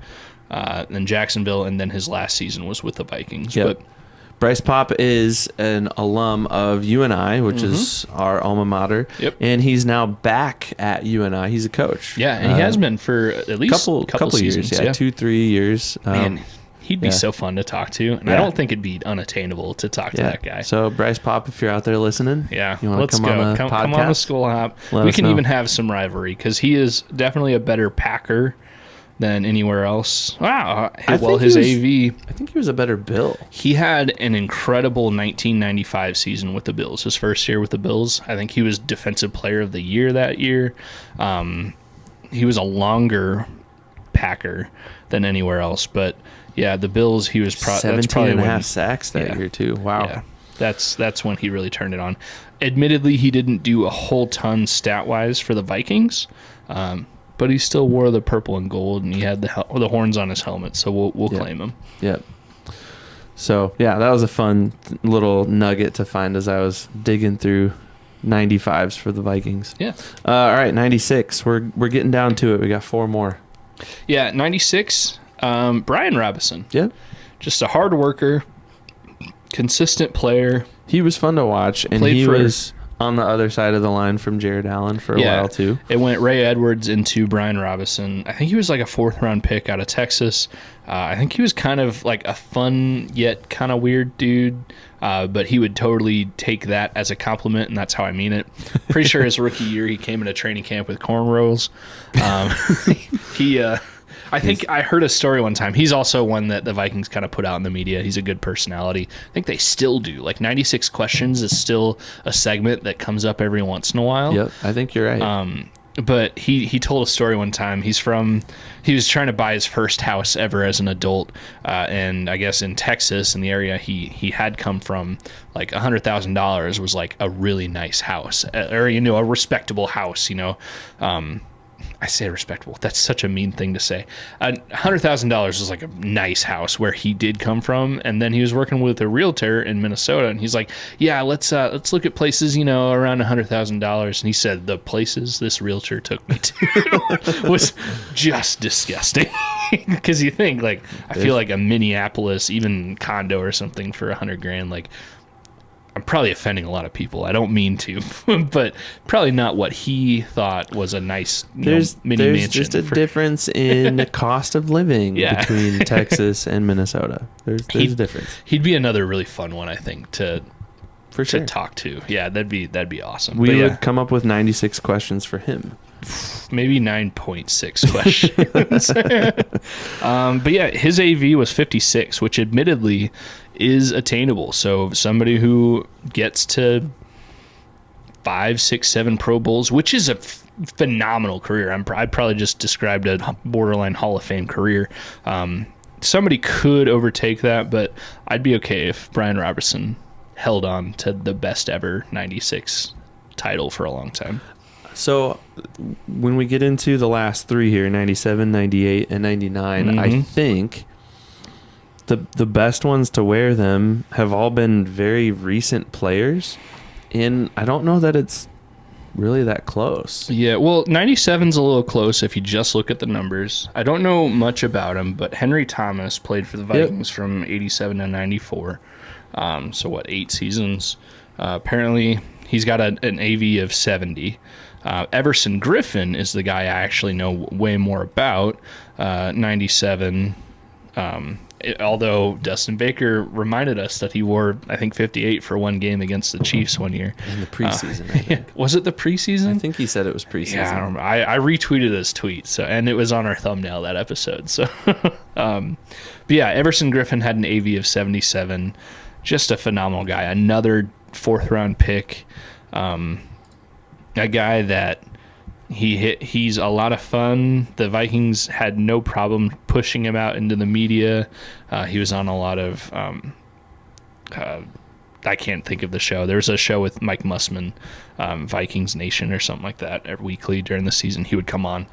then Jacksonville, and then his last season was with the Vikings. Yep. But Bryce Pop is an alum of UNI, which is our alma mater. Yep. And he's now back at UNI. He's a coach. Yeah, and he has been for at least couple seasons. Years. Yeah, 2-3 years. Man, he'd be so fun to talk to. And I don't think it'd be unattainable to talk to that guy. So, Bryce Pop, if you're out there listening, you want to come on the podcast? Come on the Skol Hop. We can even have some rivalry because he is definitely a better Packer than anywhere else. Wow. His AV. I think he was a better Bill. He had an incredible 1995 season with the Bills. His first year with the Bills. I think he was Defensive Player of the Year that year. He was a longer Packer than anywhere else. But, yeah, the Bills, he was 17 and a half sacks that year, too. Wow. Yeah. That's when he really turned it on. Admittedly, he didn't do a whole ton stat-wise for the Vikings, but he still wore the purple and gold, and he had the horns on his helmet, so we'll claim him. Yep. So, yeah, that was a fun little nugget to find as I was digging through 95s for the Vikings. Yeah. All right, 96. We're getting down to it. We got 4 more. Yeah, 96, Brian Robinson. Yep. Just a hard worker, consistent player. He was fun to watch, and Played he for was on the other side of the line from Jared Allen for a while too. It went Ray Edwards into Brian Robinson. I think he was like a 4th-round pick out of Texas. I think he was kind of like a fun yet kind of weird dude, but he would totally take that as a compliment, and that's how I mean it. Pretty sure his rookie year he came into training camp with cornrows. I think I heard a story one time. He's also one that the Vikings kind of put out in the media. He's a good personality. I think they still do. Like 96 Questions is still a segment that comes up every once in a while. Yep, I think you're right. But he told a story one time. He was trying to buy his first house ever as an adult, and I guess in Texas, in the area he had come from, like $100,000 was like a really nice house, or a respectable house. I say respectable. That's such a mean thing to say. $100,000 was like a nice house where he did come from, and then he was working with a realtor in Minnesota, and he's like, "Yeah, let's look at places, around $100,000." And he said the places this realtor took me to was just disgusting. Because you think I feel like a Minneapolis, even condo or something for $100,000, like. I'm probably offending a lot of people. I don't mean to, but probably not what he thought was a nice mini mansion. There's just a difference in the cost of living between Texas and Minnesota. There's a difference. He'd be another really fun one, I think, to talk to. Yeah, that'd be awesome. We would come up with 96 questions for him. Maybe 9.6 questions. But yeah, his AV was 56, which admittedly is attainable. So somebody who gets to 5, 6, 7 Pro Bowls, which is a phenomenal career. I'd probably just described a borderline Hall of Fame career. Somebody could overtake that, but I'd be okay if Brian Robertson held on to the best ever 96 title for a long time. So when we get into the last 3 here, 97, 98, and 99, I think the best ones to wear them have all been very recent players, and I don't know that it's really that close. Yeah, well, 97's a little close if you just look at the numbers. I don't know much about him, but Henry Thomas played for the Vikings from 87 to 94. So 8 seasons? Apparently, he's got an AV of 70. Everson Griffin is the guy I actually know way more about. 97. Although Dustin Baker reminded us that he wore, I think, 58 for one game against the Chiefs one year. In the preseason, I think. Was it the preseason? I think he said it was preseason. Yeah, I don't remember. I retweeted his tweet, and it was on our thumbnail that episode. So, but yeah, Everson Griffin had an AV of 77. Just a phenomenal guy. Another 4th-round pick. A guy that he's a lot of fun. The Vikings had no problem pushing him out into the media. He was on a lot of I can't think of the show. There was a show with Mike Mussman, Vikings Nation or something like that, every weekly during the season. He would come on.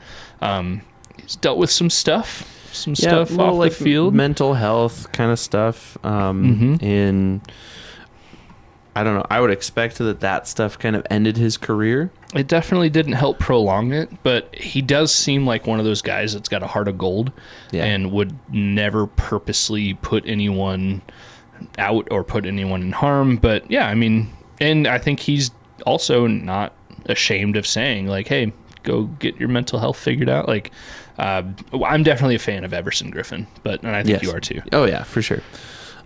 He's dealt with some stuff off the field, mental health kind of stuff, and I don't know. I would expect that stuff kind of ended his career. It definitely didn't help prolong it, but he does seem like one of those guys that's got a heart of gold and would never purposely put anyone out or put anyone in harm. But yeah, I mean, and I think he's also not ashamed of saying like, hey, go get your mental health figured out. Like, I'm definitely a fan of Everson Griffin, and I think you are too. Oh yeah, for sure.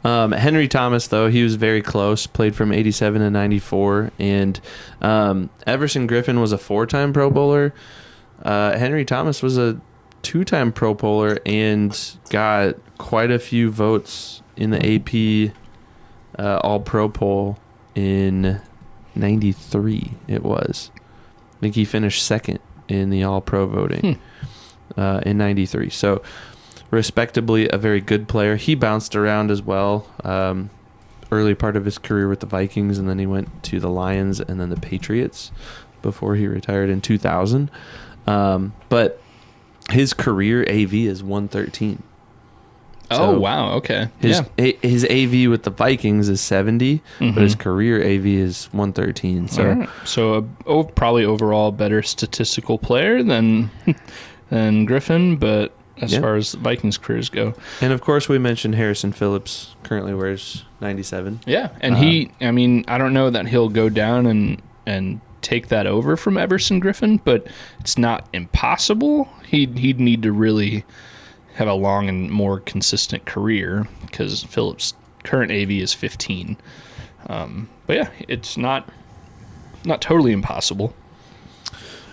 Henry Thomas, though, he was very close, played from 87 to 94, and Everson Griffin was a 4-time Pro Bowler. Henry Thomas was a 2-time Pro Bowler and got quite a few votes in the AP All-Pro poll in 93, it was. I think he finished second in the All-Pro voting in 93. So respectably a very good player. He bounced around as well. Early part of his career with the Vikings, and then he went to the Lions and then the Patriots before he retired in 2000. But his career AV is 113. Oh, wow. Okay. His AV with the Vikings is 70, but his career AV is 113. So, right. So probably overall better statistical player than Griffin, but as far as Vikings careers go. And of course, we mentioned Harrison Phillips currently wears 97. Yeah, and I don't know that he'll go down and take that over from Everson Griffin, but it's not impossible. He'd need to really have a long and more consistent career because Phillips' current AV is 15. But yeah, it's not totally impossible.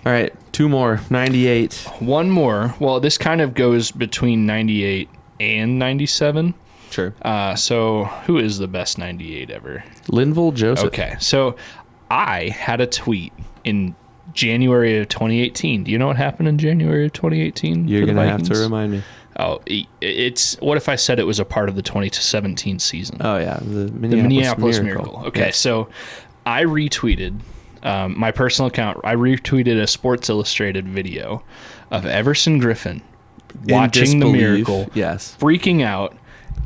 All right, 2 more. 98. One more. Well, this kind of goes between 98 and 97. Sure. So who is the best 98 ever? Linval Joseph. Okay, so I had a tweet in January of 2018. Do you know what happened in January of 2018? You're going to have to remind me. Oh, it's what if I said it was a part of the 2017 season? Oh, yeah. The Minneapolis Miracle. Okay, yes. So I retweeted my personal account. I retweeted a Sports Illustrated video of Everson Griffin watching the Miracle, yes, freaking out.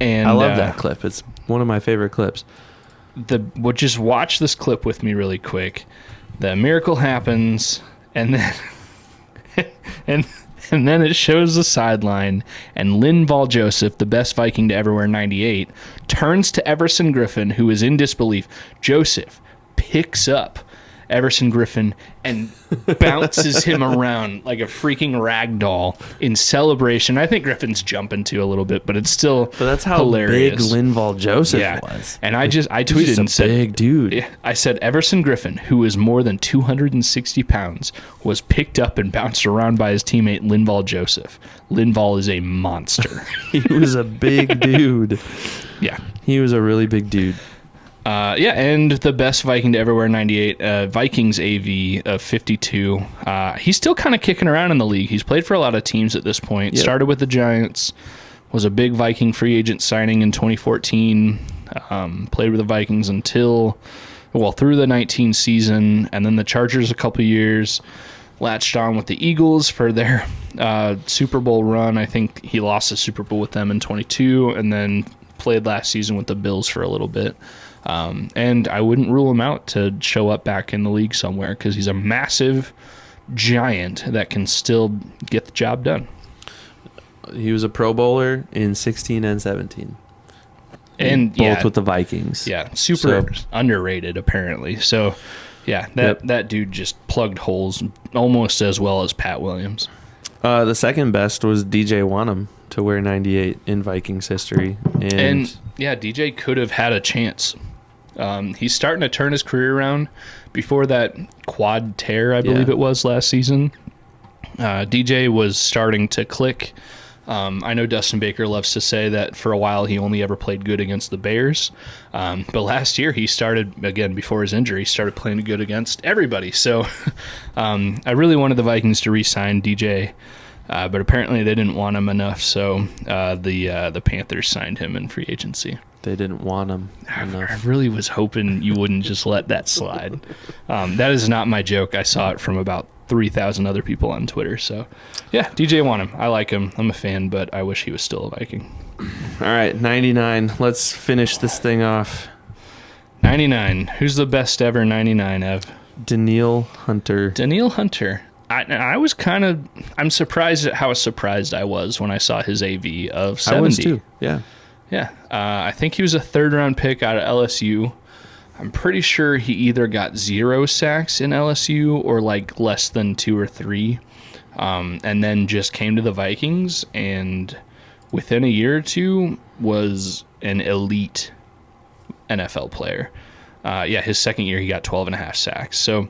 And I love that clip. It's one of my favorite clips. Just watch this clip with me really quick. The miracle happens, and then and then it shows the sideline, and Linval Joseph, the best Viking to ever wear 98, turns to Everson Griffin, who is in disbelief. Joseph picks up Everson Griffin and bounces him around like a freaking rag doll in celebration. I think Griffin's jumping too a little bit, but it's still But that's how hilarious. big Linval Joseph was. And I tweeted and said, big dude. I said, Everson Griffin, who is more than 260 pounds, was picked up and bounced around by his teammate Linval Joseph. Linval is a monster. He was a big dude. Yeah. He was a really big dude. And the best Viking to ever wear 98, Vikings AV of 52. He's still kind of kicking around in the league. He's played for a lot of teams at this point. Yep. Started with the Giants, was a big Viking free agent signing in 2014. Played with the Vikings through the 19 season, and then the Chargers a couple years. Latched on with the Eagles for their Super Bowl run. I think he lost the Super Bowl with them in 22, and then played last season with the Bills for a little bit. And I wouldn't rule him out to show up back in the league somewhere because he's a massive giant that can still get the job done. He was a Pro Bowler in 16 and 17. And both with the Vikings. Yeah, super underrated apparently. So, yeah, that dude just plugged holes almost as well as Pat Williams. The second best was DJ Wanham to wear 98 in Vikings history. And DJ could have had a chance. He's starting to turn his career around. Before that quad tear, I believe it was last season, DJ was starting to click. I know Dustin Baker loves to say that for a while he only ever played good against the Bears. But last year he started, again, before his injury, started playing good against everybody. So I really wanted the Vikings to re-sign DJ, but apparently they didn't want him enough. So the Panthers signed him in free agency. They didn't want him enough. I really was hoping you wouldn't just let that slide. That is not my joke. I saw it from about 3,000 other people on Twitter. So, yeah, DJ Wanham. I like him. I'm a fan, but I wish he was still a Viking. All right, 99. Let's finish this thing off. 99. Who's the best ever 99, Ev? Daniil Hunter. Daniil Hunter. I'm surprised at how surprised I was when I saw his AV of 70. I was too, yeah. Yeah. I think he was a third-round pick out of LSU. I'm pretty sure he either got 0 sacks in LSU or like less than 2 or 3, and then just came to the Vikings and within a year or two was an elite NFL player. His second year he got 12.5 sacks. So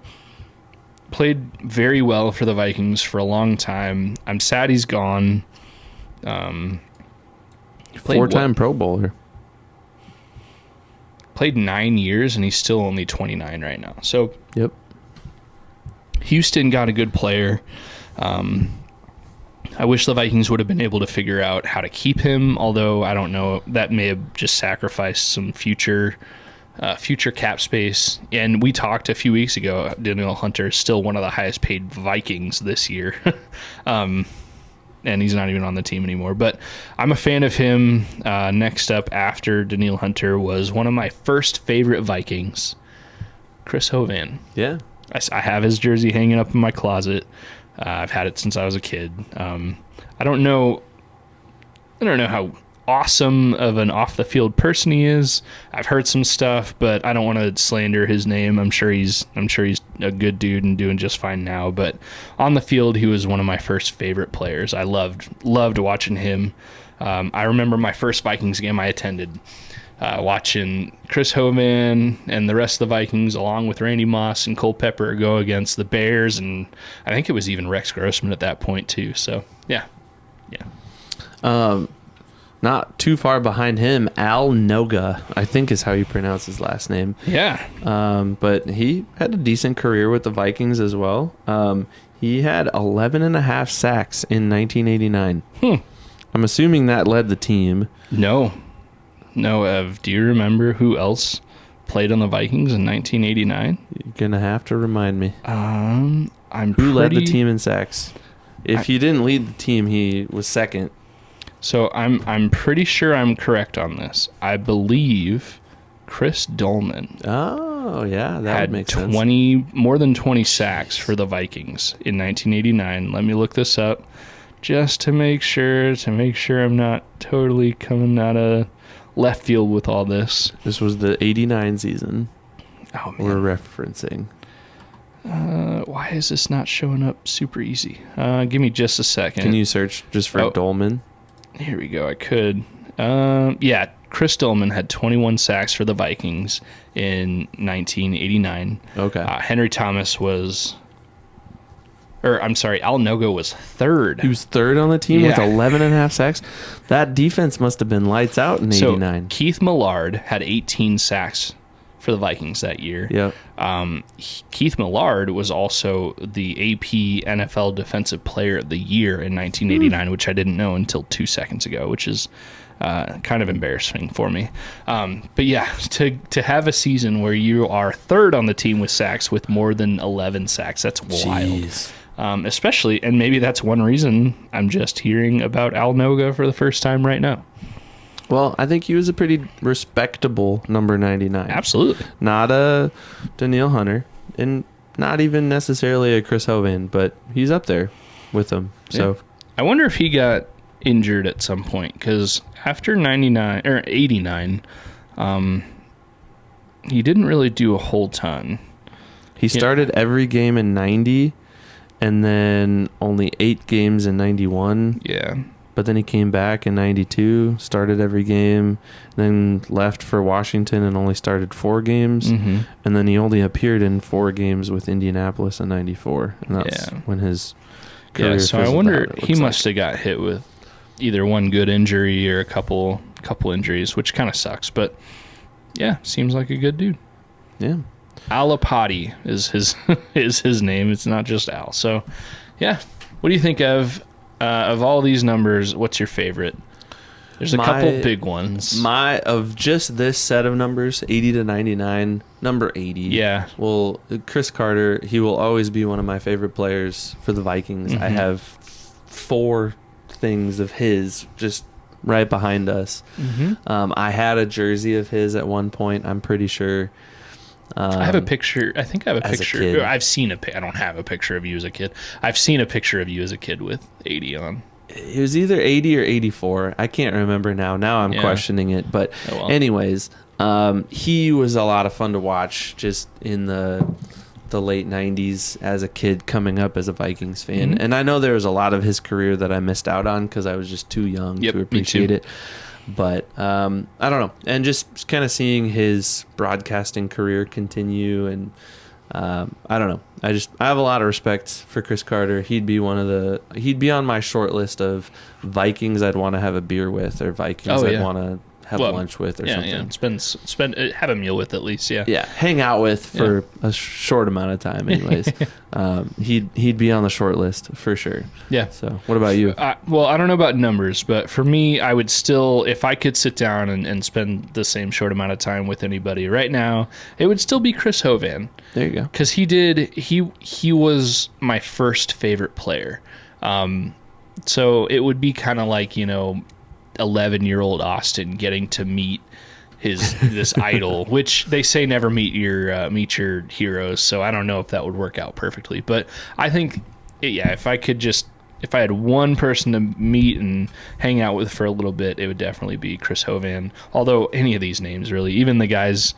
played very well for the Vikings for a long time. I'm sad he's gone. Four-time Pro Bowler. Played 9 years, and he's still only 29 right now. So, yep. Houston got a good player. I wish the Vikings would have been able to figure out how to keep him, although I don't know. That may have just sacrificed some future cap space. And we talked a few weeks ago, Daniil Hunter is still one of the highest paid Vikings this year. And he's not even on the team anymore. But I'm a fan of him. Next up after Daniil Hunter was one of my first favorite Vikings, Chris Hovan. Yeah. I have his jersey hanging up in my closet. I've had it since I was a kid. I don't know how awesome of an off the field person he is. I've heard some stuff, but I don't want to slander his name. I'm sure he's a good dude and doing just fine now. But on the field, he was one of my first favorite players. I loved watching him. I remember my first Vikings game I attended, watching Chris Hovan and the rest of the Vikings, along with Randy Moss and Cole Pepper, go against the Bears, and I think it was even Rex Grossman at that point too. So yeah. Not too far behind him, Al Noga, I think is how you pronounce his last name. Yeah. But he had a decent career with the Vikings as well. He had 11 and a half sacks in 1989. I'm assuming that led the team. No, Ev, do you remember who else played on the Vikings in 1989? You're going to have to remind me. Who led the team in sacks? If he didn't lead the team, he was second. So I'm pretty sure I'm correct on this. I believe Chris Dolman. Oh, yeah, that would make sense. More than 20 sacks for the Vikings in 1989. Let me look this up just to make sure I'm not totally coming out of left field with all this. This was the 89 season. Oh, man. We're referencing. Why is this not showing up super easy? Give me just a second. Can you search just for Dolman? Here we go. I could. Yeah, Chris Dolman had 21 sacks for the Vikings in 1989. Okay. Henry Thomas was... Al Noga was third. He was third on the team with 11 and a half sacks. That defense must have been lights out in 89. So Keith Millard had 18 sacks for the Vikings that year. Yep. Keith Millard was also the AP NFL Defensive Player of the Year in 1989, which I didn't know until 2 seconds ago, which is kind of embarrassing for me. But yeah, to have a season where you are third on the team with sacks with more than 11 sacks, that's wild. Jeez. Especially, and maybe that's one reason I'm just hearing about Al Noga for the first time right now. Well, I think he was a pretty respectable number 99. Absolutely. Not a Danielle Hunter, and not even necessarily a Chris Hovan, but he's up there with them. So yeah. I wonder if he got injured at some point, because after 99 or 89, he didn't really do a whole ton. He started every game in 90, and then only 8 games in 91. Yeah. But then he came back in 92, started every game, then left for Washington and only started 4 games. Mm-hmm. And then he only appeared in 4 games with Indianapolis in 94. And that's when his career so I fizzled wonder, out, he must have got hit with either one good injury or a couple injuries, which kind of sucks. But yeah, seems like a good dude. Yeah. Alapati is his name. It's not just Al. So yeah, what do you think of all these numbers? What's your favorite? There's a couple big ones. Of just this set of numbers, 80 to 99, number 80. Yeah. Well, Chris Carter, he will always be one of my favorite players for the Vikings. Mm-hmm. I have 4 things of his just right behind us. Mm-hmm. I had a jersey of his at one point, I'm pretty sure. I have a picture. I think I have a picture. I've seen I don't have a picture of you as a kid. I've seen a picture of you as a kid with 80 on. It was either 80 or 84. I can't remember now. Now I'm questioning it. But anyways, he was a lot of fun to watch just in the late 90s as a kid coming up as a Vikings fan. Mm-hmm. And I know there was a lot of his career that I missed out on because I was just too young to appreciate it. But I don't know. And just kind of seeing his broadcasting career continue, and I don't know. I have a lot of respect for Chris Carter. He'd be on my short list of Vikings I'd want to have a beer with, or Vikings I'd want to have lunch with, or something. Yeah, spend have a meal with at least. Yeah, hang out with for a short amount of time. Anyways, he'd be on the short list for sure. Yeah. So, what about you? Well, I don't know about numbers, but for me, I would still, if I could sit down and spend the same short amount of time with anybody right now, it would still be Chris Hovan. There you go. Because he was my first favorite player. So it would be kind of like 11-year-old Austin getting to meet this idol, which they say never meet your heroes. So I don't know if that would work out perfectly, but I think if I could just if I had one person to meet and hang out with for a little bit, it would definitely be Chris Hovan. Although any of these names, really, even the guys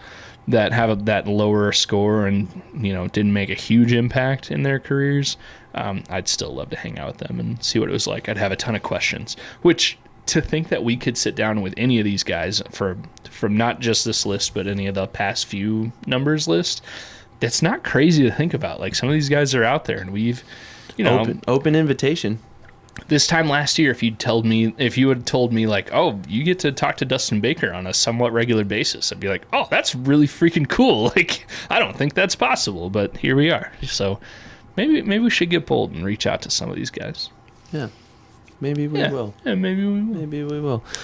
that have that lower score and didn't make a huge impact in their careers, I'd still love to hang out with them and see what it was like. I'd have a ton of questions. Which, to think that we could sit down with any of these guys from not just this list, but any of the past few numbers list, that's not crazy to think about. Like, some of these guys are out there, and we've open invitation. This time last year, if you had told me like, oh, you get to talk to Dustin Baker on a somewhat regular basis, I'd be like, oh, that's really freaking cool. Like, I don't think that's possible, but here we are. So maybe we should get bold and reach out to some of these guys. Yeah. Maybe we will. Yeah, maybe we will. Maybe we will.